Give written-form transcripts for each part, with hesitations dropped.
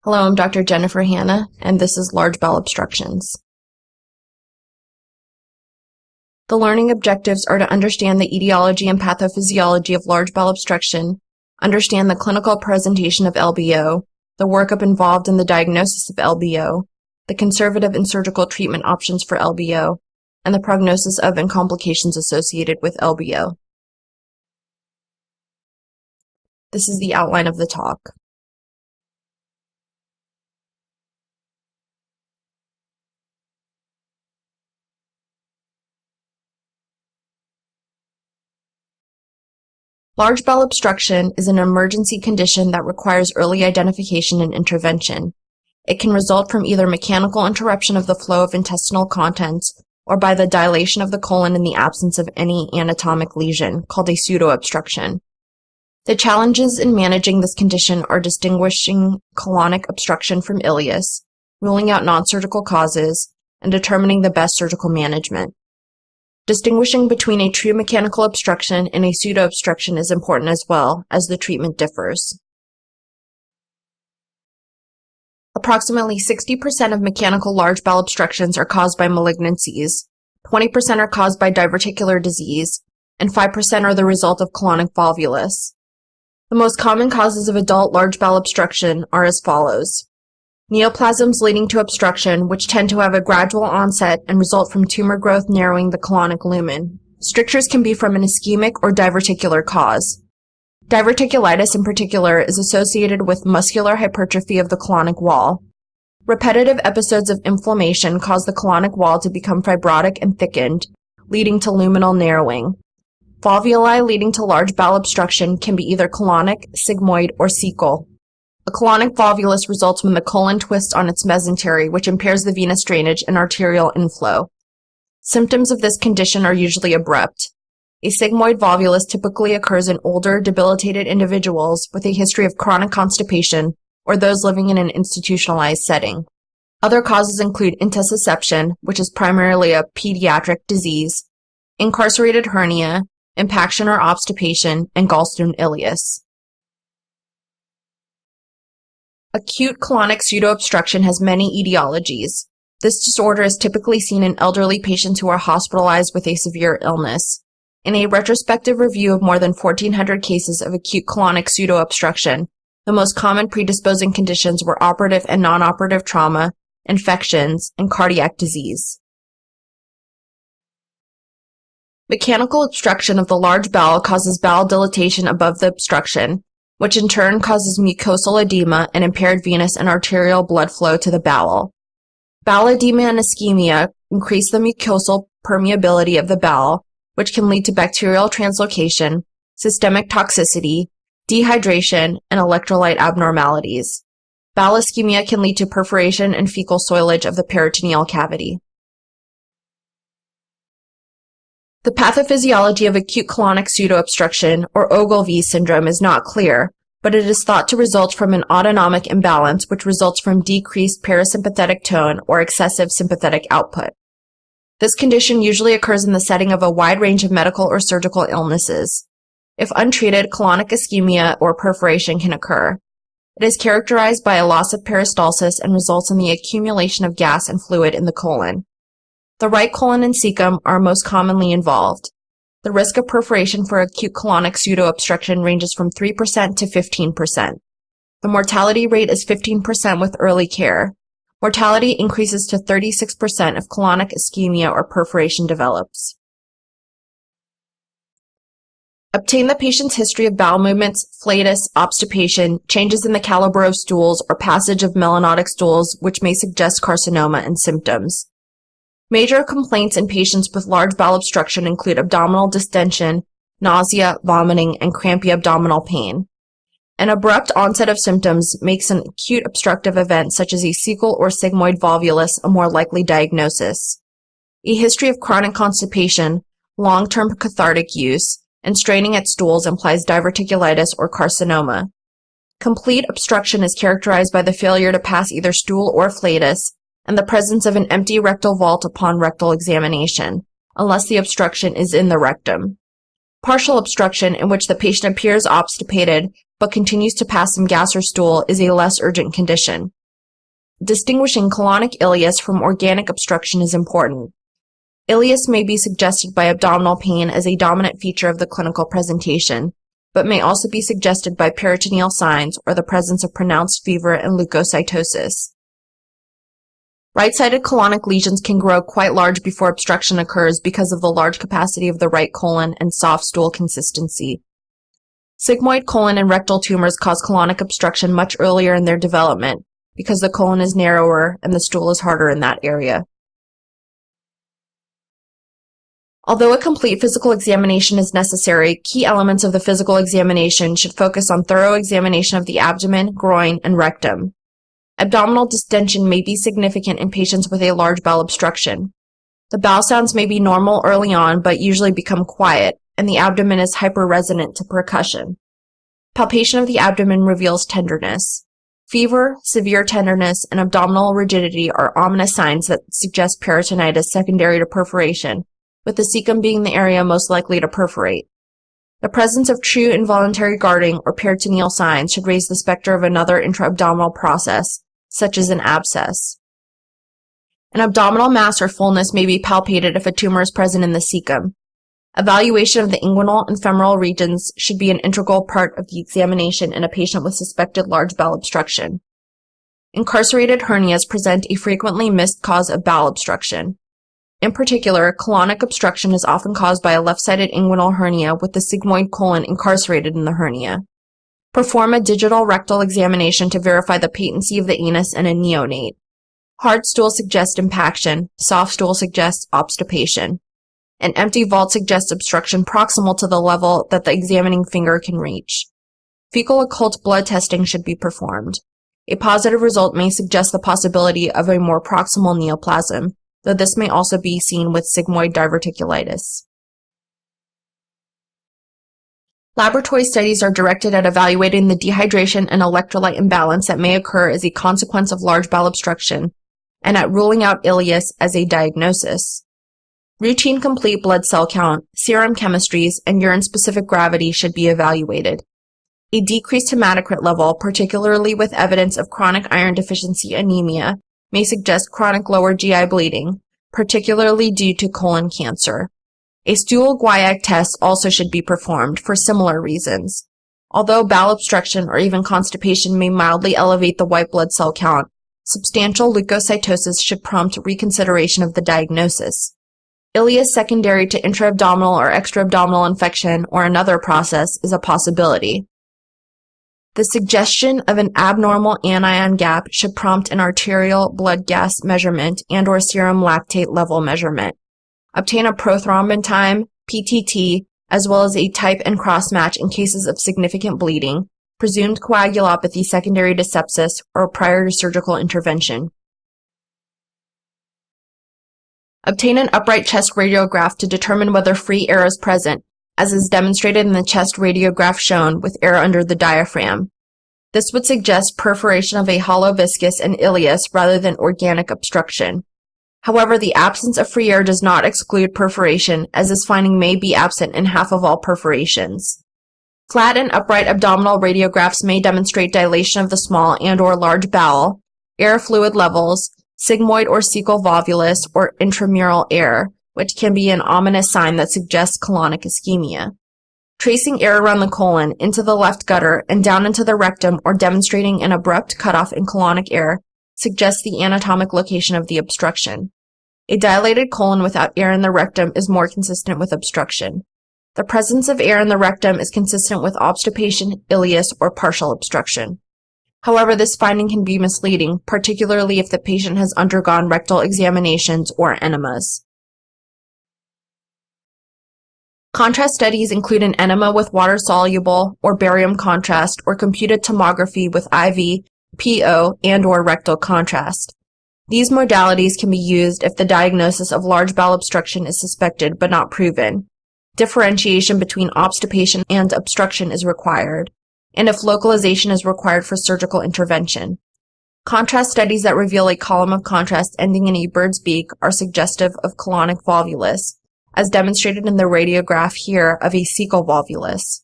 Hello, I'm Dr. Jennifer Hanna, and this is Large Bowel Obstructions. The learning objectives are to understand the etiology and pathophysiology of large bowel obstruction, understand the clinical presentation of LBO, the workup involved in the diagnosis of LBO, the conservative and surgical treatment options for LBO, and the prognosis of and complications associated with LBO. This is the outline of the talk. Large bowel obstruction is an emergency condition that requires early identification and intervention. It can result from either mechanical interruption of the flow of intestinal contents or by the dilation of the colon in the absence of any anatomic lesion, called a pseudo-obstruction. The challenges in managing this condition are distinguishing colonic obstruction from ileus, ruling out non-surgical causes, and determining the best surgical management. Distinguishing between a true mechanical obstruction and a pseudo-obstruction is important as well, as the treatment differs. Approximately 60% of mechanical large bowel obstructions are caused by malignancies, 20% are caused by diverticular disease, and 5% are the result of colonic volvulus. The most common causes of adult large bowel obstruction are as follows. Neoplasms leading to obstruction, which tend to have a gradual onset and result from tumor growth narrowing the colonic lumen. Strictures can be from an ischemic or diverticular cause. Diverticulitis in particular is associated with muscular hypertrophy of the colonic wall. Repetitive episodes of inflammation cause the colonic wall to become fibrotic and thickened, leading to luminal narrowing. Volvuli leading to large bowel obstruction can be either colonic, sigmoid, or cecal. A colonic volvulus results when the colon twists on its mesentery, which impairs the venous drainage and arterial inflow. Symptoms of this condition are usually abrupt. A sigmoid volvulus typically occurs in older, debilitated individuals with a history of chronic constipation or those living in an institutionalized setting. Other causes include intussusception, which is primarily a pediatric disease, incarcerated hernia, impaction or obstipation, and gallstone ileus. Acute colonic pseudo-obstruction has many etiologies. This disorder is typically seen in elderly patients who are hospitalized with a severe illness. In a retrospective review of more than 1,400 cases of acute colonic pseudo-obstruction, the most common predisposing conditions were operative and non-operative trauma, infections, and cardiac disease. Mechanical obstruction of the large bowel causes bowel dilatation above the obstruction, which in turn causes mucosal edema and impaired venous and arterial blood flow to the bowel. Bowel edema and ischemia increase the mucosal permeability of the bowel, which can lead to bacterial translocation, systemic toxicity, dehydration, and electrolyte abnormalities. Bowel ischemia can lead to perforation and fecal soilage of the peritoneal cavity. The pathophysiology of acute colonic pseudo-obstruction, or Ogilvie syndrome, is not clear, but it is thought to result from an autonomic imbalance which results from decreased parasympathetic tone or excessive sympathetic output. This condition usually occurs in the setting of a wide range of medical or surgical illnesses. If untreated, colonic ischemia or perforation can occur. It is characterized by a loss of peristalsis and results in the accumulation of gas and fluid in the colon. The right colon and cecum are most commonly involved. The risk of perforation for acute colonic pseudo-obstruction ranges from 3% to 15%. The mortality rate is 15% with early care. Mortality increases to 36% if colonic ischemia or perforation develops. Obtain the patient's history of bowel movements, flatus, obstipation, changes in the caliber of stools, or passage of melanotic stools, which may suggest carcinoma and symptoms. Major complaints in patients with large bowel obstruction include abdominal distension, nausea, vomiting, and crampy abdominal pain. An abrupt onset of symptoms makes an acute obstructive event such as a cecal or sigmoid volvulus a more likely diagnosis. A history of chronic constipation, long-term cathartic use, and straining at stools implies diverticulitis or carcinoma. Complete obstruction is characterized by the failure to pass either stool or flatus, and the presence of an empty rectal vault upon rectal examination, unless the obstruction is in the rectum. Partial obstruction, in which the patient appears obstipated but continues to pass some gas or stool is a less urgent condition. Distinguishing colonic ileus from organic obstruction is important. Ileus may be suggested by abdominal pain as a dominant feature of the clinical presentation, but may also be suggested by peritoneal signs or the presence of pronounced fever and leukocytosis. Right-sided colonic lesions can grow quite large before obstruction occurs because of the large capacity of the right colon and soft stool consistency. Sigmoid colon and rectal tumors cause colonic obstruction much earlier in their development because the colon is narrower and the stool is harder in that area. Although a complete physical examination is necessary, key elements of the physical examination should focus on thorough examination of the abdomen, groin, and rectum. Abdominal distension may be significant in patients with a large bowel obstruction. The bowel sounds may be normal early on but usually become quiet, and the abdomen is hyperresonant to percussion. Palpation of the abdomen reveals tenderness. Fever, severe tenderness, and abdominal rigidity are ominous signs that suggest peritonitis secondary to perforation, with the cecum being the area most likely to perforate. The presence of true involuntary guarding or peritoneal signs should raise the specter of another intra-abdominal process, such as an abscess. An abdominal mass or fullness may be palpated if a tumor is present in the cecum. Evaluation of the inguinal and femoral regions should be an integral part of the examination in a patient with suspected large bowel obstruction. Incarcerated hernias present a frequently missed cause of bowel obstruction. In particular, colonic obstruction is often caused by a left-sided inguinal hernia with the sigmoid colon incarcerated in the hernia. Perform a digital rectal examination to verify the patency of the anus in a neonate. Hard stool suggests impaction, soft stool suggests obstipation. An empty vault suggests obstruction proximal to the level that the examining finger can reach. Fecal occult blood testing should be performed. A positive result may suggest the possibility of a more proximal neoplasm, though this may also be seen with sigmoid diverticulitis. Laboratory studies are directed at evaluating the dehydration and electrolyte imbalance that may occur as a consequence of large bowel obstruction, and at ruling out ileus as a diagnosis. Routine complete blood cell count, serum chemistries, and urine-specific gravity should be evaluated. A decreased hematocrit level, particularly with evidence of chronic iron deficiency anemia, may suggest chronic lower GI bleeding, particularly due to colon cancer. A stool guaiac test also should be performed for similar reasons. Although bowel obstruction or even constipation may mildly elevate the white blood cell count, substantial leukocytosis should prompt reconsideration of the diagnosis. Ileus secondary to intra-abdominal or extra-abdominal infection or another process is a possibility. The suggestion of an abnormal anion gap should prompt an arterial blood gas measurement and/or serum lactate level measurement. Obtain a prothrombin time, PTT, as well as a type and cross-match in cases of significant bleeding, presumed coagulopathy secondary to sepsis, or prior to surgical intervention. Obtain an upright chest radiograph to determine whether free air is present, as is demonstrated in the chest radiograph shown with air under the diaphragm. This would suggest perforation of a hollow viscus and ileus rather than organic obstruction. However, the absence of free air does not exclude perforation, as this finding may be absent in half of all perforations. Flat and upright abdominal radiographs may demonstrate dilation of the small and/or large bowel, air fluid levels, sigmoid or cecal volvulus, or intramural air, which can be an ominous sign that suggests colonic ischemia. Tracing air around the colon into the left gutter and down into the rectum or demonstrating an abrupt cutoff in colonic air suggests the anatomic location of the obstruction. A dilated colon without air in the rectum is more consistent with obstruction. The presence of air in the rectum is consistent with obstipation, ileus, or partial obstruction. However, this finding can be misleading, particularly if the patient has undergone rectal examinations or enemas. Contrast studies include an enema with water-soluble or barium contrast or computed tomography with IV, PO, and/or rectal contrast. These modalities can be used if the diagnosis of large bowel obstruction is suspected but not proven. Differentiation between obstipation and obstruction is required, and if localization is required for surgical intervention. Contrast studies that reveal a column of contrast ending in a bird's beak are suggestive of colonic volvulus, as demonstrated in the radiograph here of a cecal volvulus.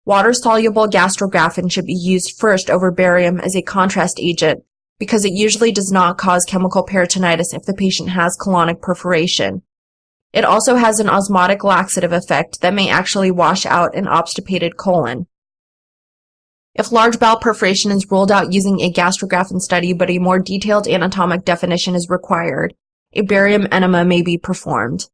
Water-soluble gastrografin should be used first over barium as a contrast agent because it usually does not cause chemical peritonitis if the patient has colonic perforation. It also has an osmotic laxative effect that may actually wash out an obstipated colon. If large bowel perforation is ruled out using a gastrografin study but a more detailed anatomic definition is required, a barium enema may be performed.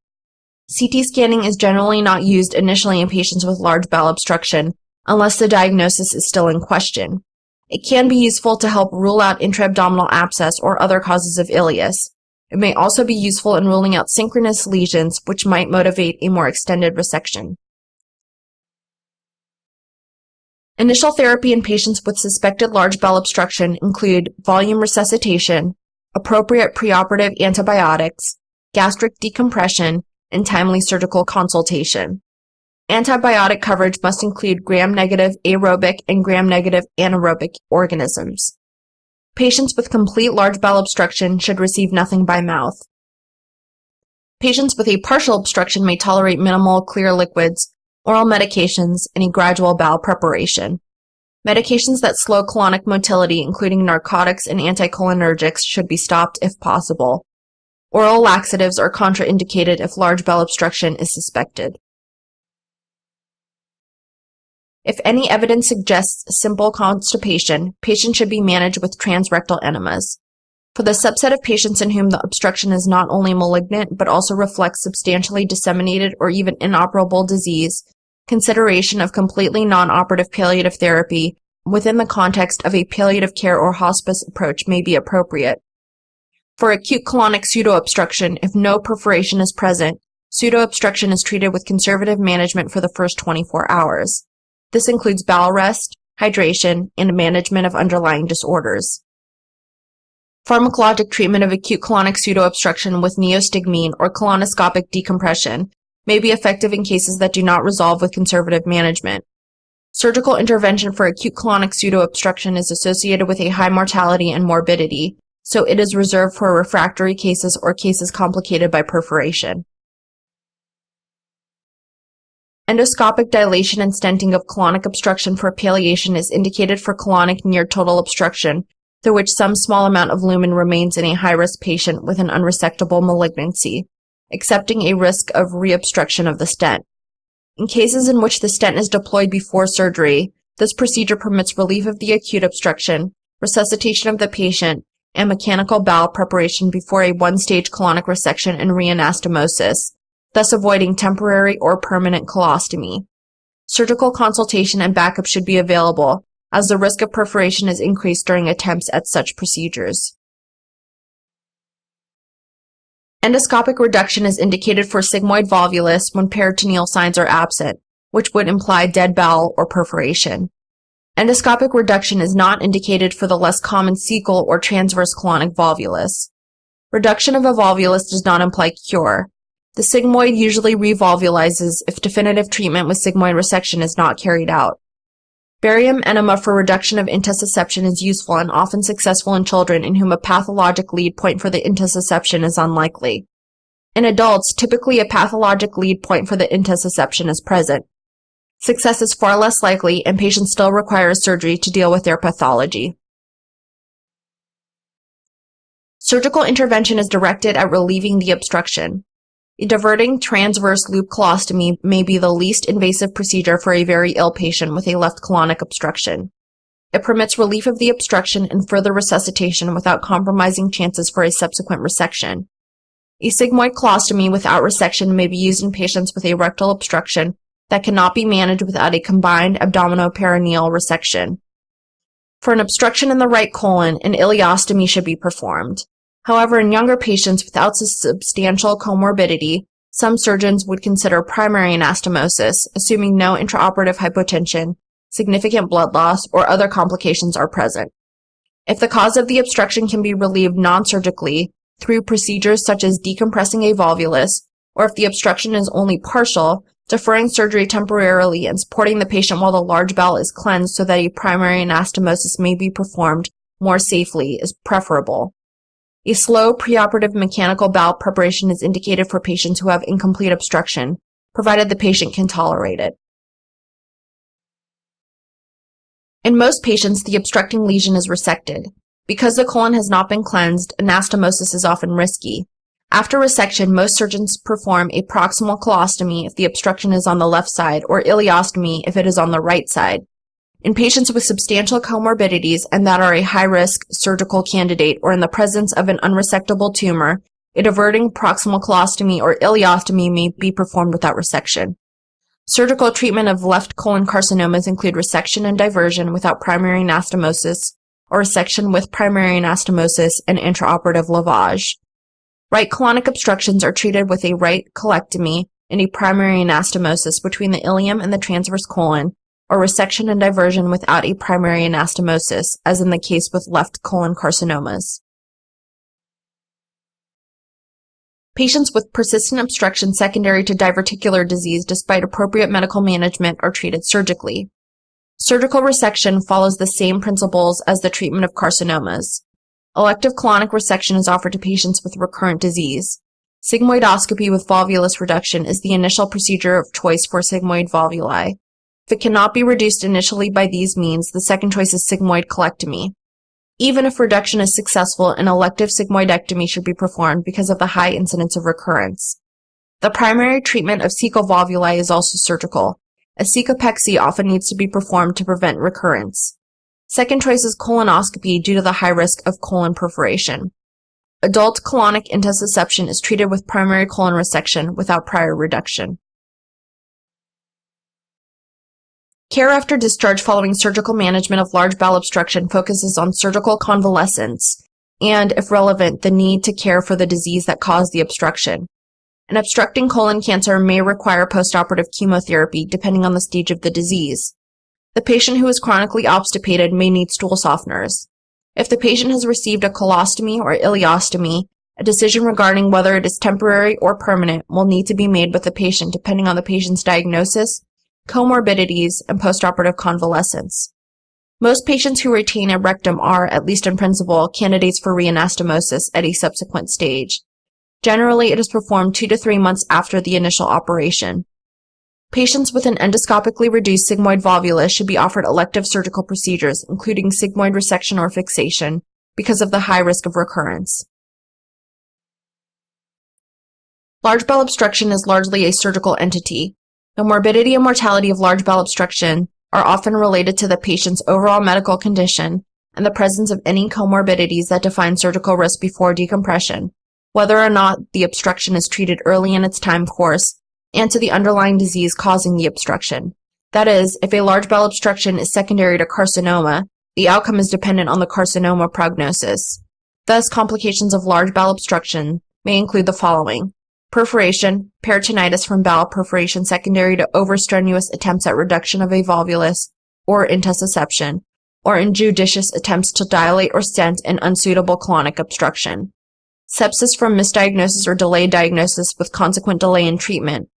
CT scanning is generally not used initially in patients with large bowel obstruction unless the diagnosis is still in question. It can be useful to help rule out intra-abdominal abscess or other causes of ileus. It may also be useful in ruling out synchronous lesions, which might motivate a more extended resection. Initial therapy in patients with suspected large bowel obstruction include volume resuscitation, appropriate preoperative antibiotics, gastric decompression, and timely surgical consultation. Antibiotic coverage must include gram-negative aerobic and gram-negative anaerobic organisms. Patients with complete large bowel obstruction should receive nothing by mouth. Patients with a partial obstruction may tolerate minimal clear liquids, oral medications, and a gradual bowel preparation. Medications that slow colonic motility, including narcotics and anticholinergics, should be stopped if possible. Oral laxatives are contraindicated if large bowel obstruction is suspected. If any evidence suggests simple constipation, patients should be managed with transrectal enemas. For the subset of patients in whom the obstruction is not only malignant but also reflects substantially disseminated or even inoperable disease, consideration of completely non-operative palliative therapy within the context of a palliative care or hospice approach may be appropriate. For acute colonic pseudoobstruction, if no perforation is present, pseudoobstruction is treated with conservative management for the first 24 hours. This includes bowel rest, hydration, and management of underlying disorders. Pharmacologic treatment of acute colonic pseudoobstruction with neostigmine or colonoscopic decompression may be effective in cases that do not resolve with conservative management. Surgical intervention for acute colonic pseudoobstruction is associated with a high mortality and morbidity, so it is reserved for refractory cases or cases complicated by perforation. Endoscopic dilation and stenting of colonic obstruction for palliation is indicated for colonic near total obstruction, through which some small amount of lumen remains in a high-risk patient with an unresectable malignancy, accepting a risk of reobstruction of the stent. In cases in which the stent is deployed before surgery, this procedure permits relief of the acute obstruction, resuscitation of the patient, and mechanical bowel preparation before a one-stage colonic resection and reanastomosis, thus avoiding temporary or permanent colostomy. Surgical consultation and backup should be available, as the risk of perforation is increased during attempts at such procedures. Endoscopic reduction is indicated for sigmoid volvulus when peritoneal signs are absent, which would imply dead bowel or perforation. Endoscopic reduction is not indicated for the less common cecal or transverse colonic volvulus. Reduction of a volvulus does not imply cure. The sigmoid usually revolvulizes if definitive treatment with sigmoid resection is not carried out. Barium enema for reduction of intussusception is useful and often successful in children in whom a pathologic lead point for the intussusception is unlikely. In adults, typically a pathologic lead point for the intussusception is present. Success is far less likely, and patients still require surgery to deal with their pathology. Surgical intervention is directed at relieving the obstruction. A diverting transverse loop colostomy may be the least invasive procedure for a very ill patient with a left colonic obstruction. It permits relief of the obstruction and further resuscitation without compromising chances for a subsequent resection. A sigmoid colostomy without resection may be used in patients with a rectal obstruction that cannot be managed without a combined abdominoperineal resection. For an obstruction in the right colon, an ileostomy should be performed. However, in younger patients without substantial comorbidity, some surgeons would consider primary anastomosis, assuming no intraoperative hypotension, significant blood loss, or other complications are present. If the cause of the obstruction can be relieved non-surgically through procedures such as decompressing a volvulus, or if the obstruction is only partial, deferring surgery temporarily and supporting the patient while the large bowel is cleansed so that a primary anastomosis may be performed more safely is preferable. A slow preoperative mechanical bowel preparation is indicated for patients who have incomplete obstruction, provided the patient can tolerate it. In most patients, the obstructing lesion is resected. Because the colon has not been cleansed, anastomosis is often risky. After resection, most surgeons perform a proximal colostomy if the obstruction is on the left side, or ileostomy if it is on the right side. In patients with substantial comorbidities and that are a high-risk surgical candidate or in the presence of an unresectable tumor, a diverting proximal colostomy or ileostomy may be performed without resection. Surgical treatment of left colon carcinomas include resection and diversion without primary anastomosis, or resection with primary anastomosis and intraoperative lavage. Right colonic obstructions are treated with a right colectomy and a primary anastomosis between the ileum and the transverse colon, or resection and diversion without a primary anastomosis, as in the case with left colon carcinomas. Patients with persistent obstruction secondary to diverticular disease despite appropriate medical management are treated surgically. Surgical resection follows the same principles as the treatment of carcinomas. Elective colonic resection is offered to patients with recurrent disease. Sigmoidoscopy with volvulus reduction is the initial procedure of choice for sigmoid volvuli. If it cannot be reduced initially by these means, the second choice is sigmoid colectomy. Even if reduction is successful, an elective sigmoidectomy should be performed because of the high incidence of recurrence. The primary treatment of cecal volvuli is also surgical. A cecopexy often needs to be performed to prevent recurrence. Second choice is colonoscopy due to the high risk of colon perforation. Adult colonic intussusception is treated with primary colon resection without prior reduction. Care after discharge following surgical management of large bowel obstruction focuses on surgical convalescence and, if relevant, the need to care for the disease that caused the obstruction. An obstructing colon cancer may require postoperative chemotherapy depending on the stage of the disease. The patient who is chronically obstipated may need stool softeners. If the patient has received a colostomy or ileostomy, a decision regarding whether it is temporary or permanent will need to be made with the patient depending on the patient's diagnosis, comorbidities, and postoperative convalescence. Most patients who retain a rectum are, at least in principle, candidates for reanastomosis at a subsequent stage. Generally, it is performed 2 to 3 months after the initial operation. Patients with an endoscopically reduced sigmoid volvulus should be offered elective surgical procedures, including sigmoid resection or fixation, because of the high risk of recurrence. Large bowel obstruction is largely a surgical entity. The morbidity and mortality of large bowel obstruction are often related to the patient's overall medical condition and the presence of any comorbidities that define surgical risk before decompression, whether or not the obstruction is treated early in its time course, and to the underlying disease causing the obstruction. That is, if a large bowel obstruction is secondary to carcinoma, the outcome is dependent on the carcinoma prognosis. Thus, complications of large bowel obstruction may include the following: perforation, peritonitis from bowel perforation secondary to overstrenuous attempts at reduction of a volvulus or intussusception, or injudicious attempts to dilate or stent an unsuitable colonic obstruction. Sepsis from misdiagnosis or delayed diagnosis with consequent delay in treatment.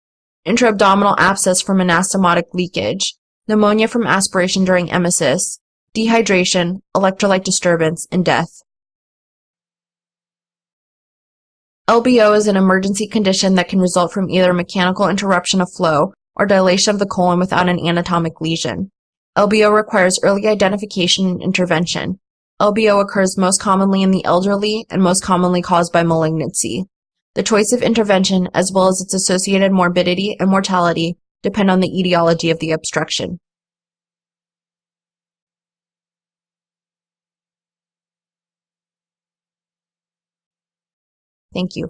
Intra-abdominal abscess from anastomotic leakage. Pneumonia from aspiration during emesis. Dehydration, electrolyte disturbance, and death. LBO is an emergency condition that can result from either mechanical interruption of flow or dilation of the colon without an anatomic lesion. LBO requires early identification and intervention. LBO occurs most commonly in the elderly and most commonly caused by malignancy. The choice of intervention, as well as its associated morbidity and mortality, depend on the etiology of the obstruction. Thank you.